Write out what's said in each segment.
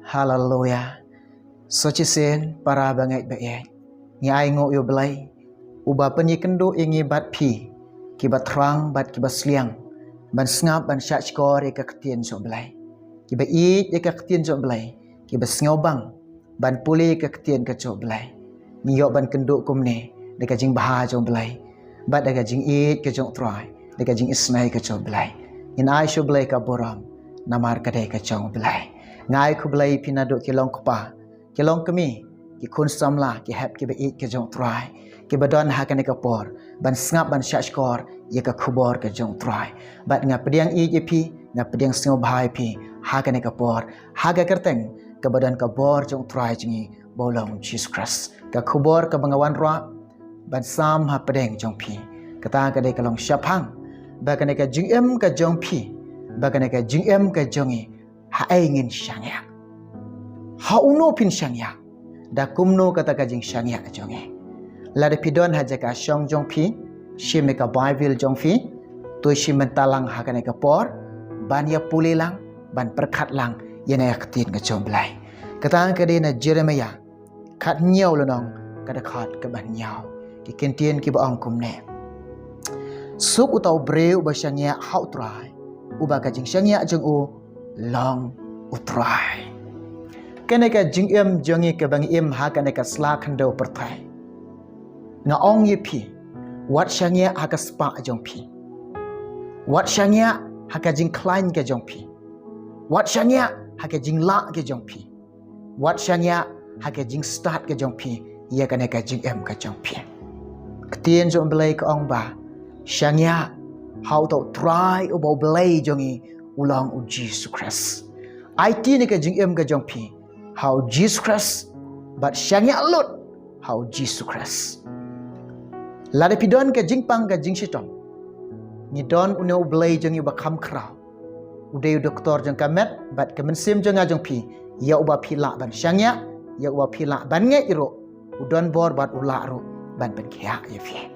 Hallelujah. Soci sen para bangai baik. Ngai ngo yo belai. Uba penyi kendo ingi bat pi. Kibat terang bat kibat seliang. Ban sengap ban syak skor ika ketien so belai. Kiba i ika ketien so belai. Kiba sengau bang. Ban puli ika ketien ka so belai. Miyok ban kendo kumne. Deka jing baha so belai. Bat deka jing i ka jong troy. Deka jing isnai ka so belai. In ai so belai ka boram. Namar kadai ka jong belai. Ngai ku belai pinaduk kilong kupa. Kilong kami. Ki kun samla ki hep ki ba i ka jong troy. Ki badon hakan ka por. Ban sengap ban syak skor ia ka kubor ka jong troy. Bat ngap pediang i pi ngap pediang sengau bahai pi hakan ka por. Haga kerteng ka badan ka bor jong troy jingi bolong Jesus Christ. Ka kubor ka bangawan roa ban sam ha pedeng jong pi. Kata ka dei kalong syapang. Ba ka ka jing em ka jong pi. Ba ka ka jing em ka jongi ha ai ngin syangya. Ha uno pin syangya. Da kumno kata ka jing syangya jongi. Lada pidon haja ka syong jong pi. Shi me ka Bible jong fi. Tu shi mentalang ha ka ka por. Ban ya puli lang. Ban perkat lang. Yana ya ketin ka jong belai. Kata ka dei na Jeremiah. Kat nyau lenong. Kada kat ke ban nyau. Ki kentien ki baong kumne. Suk utau breu ba syangya hau trai. Uba ka jing syangya jong u long utrai. Kene ka jing em jongi ka bang em ha kene ka sla khando pertai. Nga ong ye pi. Wat syangya ha ka spa jong pi. Wat syangya ha ka jing klain ka jong pi. Wat syangya ha ka jing la ka jong pi. Wat syangya ha ka jing start ka jong pi. Ia kene ka jing em ka jong pi. Ketien jong belai ka ong ba. Syangya hau tau try ubau belai jongi ulang u Jesus Christ. IT ni ka jing em ka jong pi. Hau Jesus Christ. But syangya lut. Hau Jesus Christ. Lada pidon ka jing pang ka jing sitong. Ni don uneu belai jongi uba kam krau. Udai doktor jong kamet. But kemensim jong a jong pi. Ya uba pila ban syangya. Ya uba pila ban nge iro. Udon bor bat ula ro. Ban pen kia ya fi.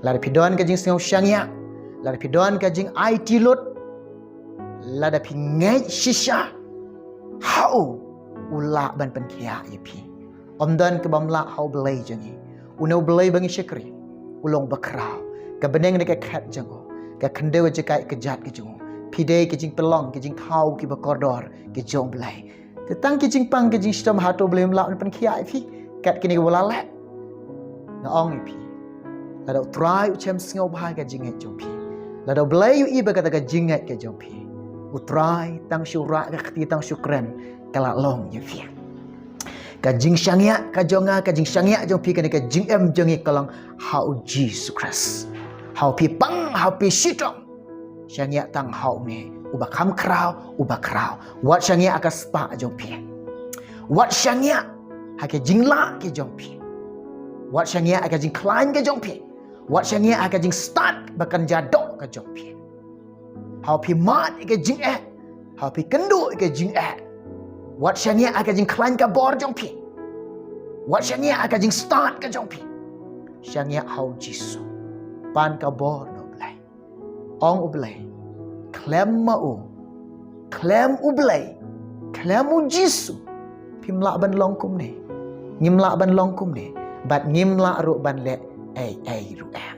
Lada pidon ka jing sengau syangya. Lada pidon ka jing IT lut. Lada pi ngai shisha. Hau ula ban pen kia ya pi. Omdan ke bamla hau belai jangi. Unau belai bangi syakri. Ulong bakrau. Ka beneng ka kat jango. Ka kendeu jekai kejat ke jango. Pidei ke jing pelong ke jing thau ki bakordor ke jong belai. Tetang ke jing pang ke jing stom hato belai mla pen kia ya pi. Kat kini ke wala na ong ya pi. Lada try uchem sengau bahai ka jingai jong pi. Lada belai yu iba kata ka jingai ka jong pi. Utrai tang syurak ka keti tang syukran kala long ya fi. Ka jing syangya ka jonga ka jing syangya jong pi ka jing em jongi kalong hau Jesus Christ. Hau pi pang hau pi sitong. Syangya tang hau ni uba kam krau uba krau. Wat syangya aka spa jong pi. Wat syangya hake jing la ke jong pi. Wat syangya aka jing klain ke jong pi. Wat syangya aka jing start bakan jadok ke jong pi. Hau pi mat ke jing hau pi kendo ke jing Wat syangya aka jing klain ka bor jong pi. Wat syangya aka jing start ka jong pi. Syangya hau jisu. Pan ka bor no belai. Ong u belai. Klem ma u. Klem u belai. Klem u jisu. Pimla ban longkum ni. Ngimla ban longkum ni. Bat ngimla ru ban le ru em.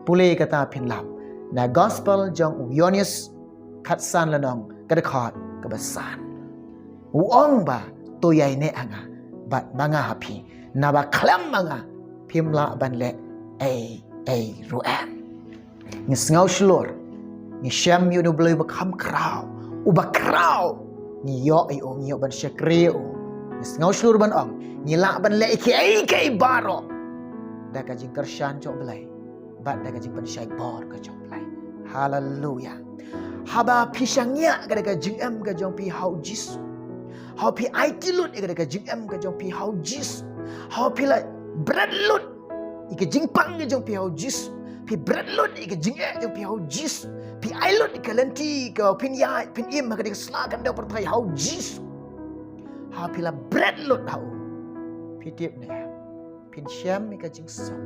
Pulih kata pinlap. Na gospel jong u Yonis katsan lanong kadakot kebesan. Uong ba tuyay ne anga bat mga hapi na ba klem mga pimla ban le ruem ni sngau shlor ni syam yu no blay bakam kraw uba kraw ni yo ban syakriu ni sngau shlor ban ong ni la ban le ke baro da ka jing kershan chok blay bat da ka jing ban syai bor ka chok blay. Hallelujah. Haba pisangnya ka da jing em ka jong pi hau jisu. Hau pi IT lut ika deka jing em ka jong pi hau jis. Hau pi la bread lut ika jing pang ka jong pi hau jis. Pi bread lut ika jing jong pi hau jis. Pi ai lut ika lenti ka pin ya pin im ka deka slakan da pertai hau jis. Hau pi la bread lut hau. Pi tip ne. Pin syam ika jing sam.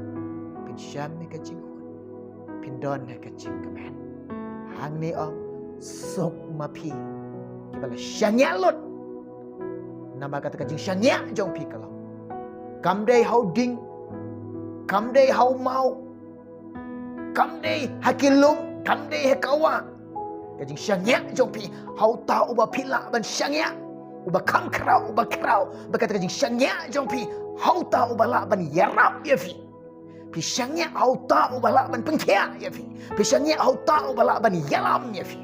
Pin syam ika jing hun. Pin don ika jing kemen. Hang ni ong sok ma pi. Kibala syangya lut. Namba kata kajing syangya jong pi kalau. Kam day hau ding, kam day hau mau, kam day hakilung, kam day hakawa. Kajing syangya jong pi hau ta uba pila ban syangya. Uba kam kerau, uba kerau. Berkata kajing syangya jong pi hau ta uba la ban yarap ya fi. Pi syangya hau ta uba la ban pengkia ya fi. Pi syangya hau ta uba la ban yalam ya fi.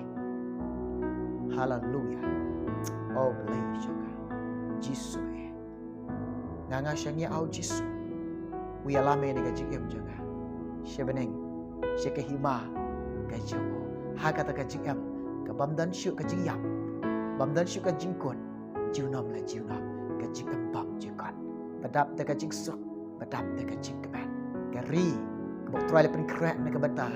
Hallelujah. Oh belai juga. Jisu eh. Nganga syangya au Jisu. Uya lame ni kajing em juga. Syebeneng. Syekehima kajing. Ha kata kajing em. Kabamdan syuk kajing yap. Bamdan syuk kajing kun. Jiunam la jiunam. Kajing embam jikon. Badap te kajing suk. Badap te kajing keban. Kari. Kebok tuai lepen krak na kebata.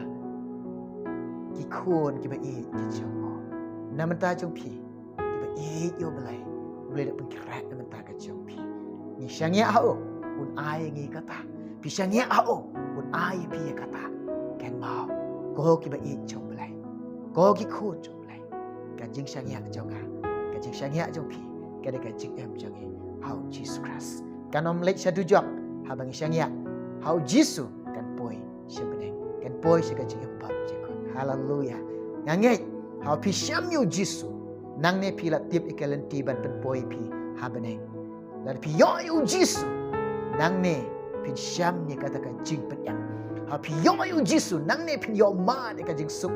Kikun kiba eat kajing. Namenta jong pi. Kiba eat yo belai. Boleh lepen krak namenta kajing pi. Ni syangya au. Un ai ngi kata. Pi syangya au. Un ai pi kata. Ken mau. Ko kiba eat jong belai. Ko kikun jong belai. Kajing syangya jong ha. Kajing syangya jong pi. Kada kajing em jong hau Jesus Christ. Kanom lek syadu jok. Habang syangya. Hau Jisu kan poi syebeneng. Kan poi syakajing empam jekon. Hallelujah. Ngangai hau pi syamyu Jisu. Nang ne pi lat tip ikalenti ban pen poi pi habeneng. Lat pi yo Jisu. Nang ne pin syam ni kata kajing pen yang. Hau pi yo Jisu. Nang ne pin yo ma de kajing suk.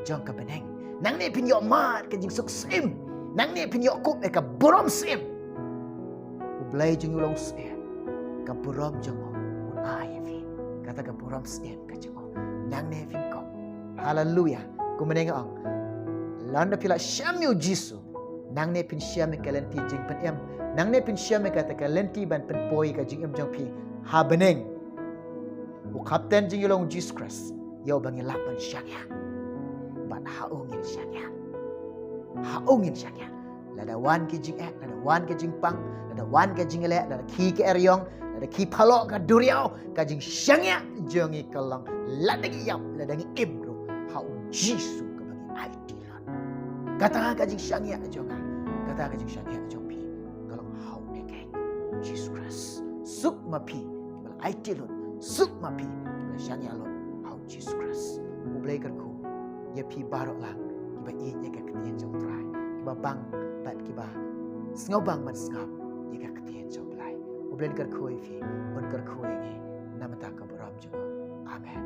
Jong ka beneng. Nang ne pin yo ma kajing suk sim. Nang ne pin yo kup ka borom sim. Ublai jeng ulong sim. Ka borom jeng un ai fi. Kata ka borom sim ka jeng. Nang ne pin ko. Hallelujah. Ku menengok. Landa pila syamyu Jisu. Nang ne pin syam ka lenti jing pen em. Nang ne pin syam kata ka lenti ban pen poi ka jing em jong pi. Ha beneng. U kapten jing ulong Jesus Christ. Yo bangi lapan syangya. Ban haungin syangya. Haungin syangya. Lada wan ke jing ek, lada wan ke jing pang, lada wan ke jing elek, lada ki ke eryong, lada ki palok ka duriau, ka jing syangya jongi kelang, lada ki yap, lada ngi imru, haung Jisu ke bagi aidilan. Kata ka jing syangya jonga, kata ka jing syangya jongpi, kelang haung nekek, Jesus Christ, suk mapi, kibal aidilun, suk mapi, kibal syangya lon, haung Jesus Christ. Ublay kerku, ya pi barok lang, kiba inya ka ketian jong try, kiba bang, bat kiba sngau bang man sngap yeka ketian jong belai. Ublen kerku ifi, un kerku ingi, namata ka boram jong. Amen.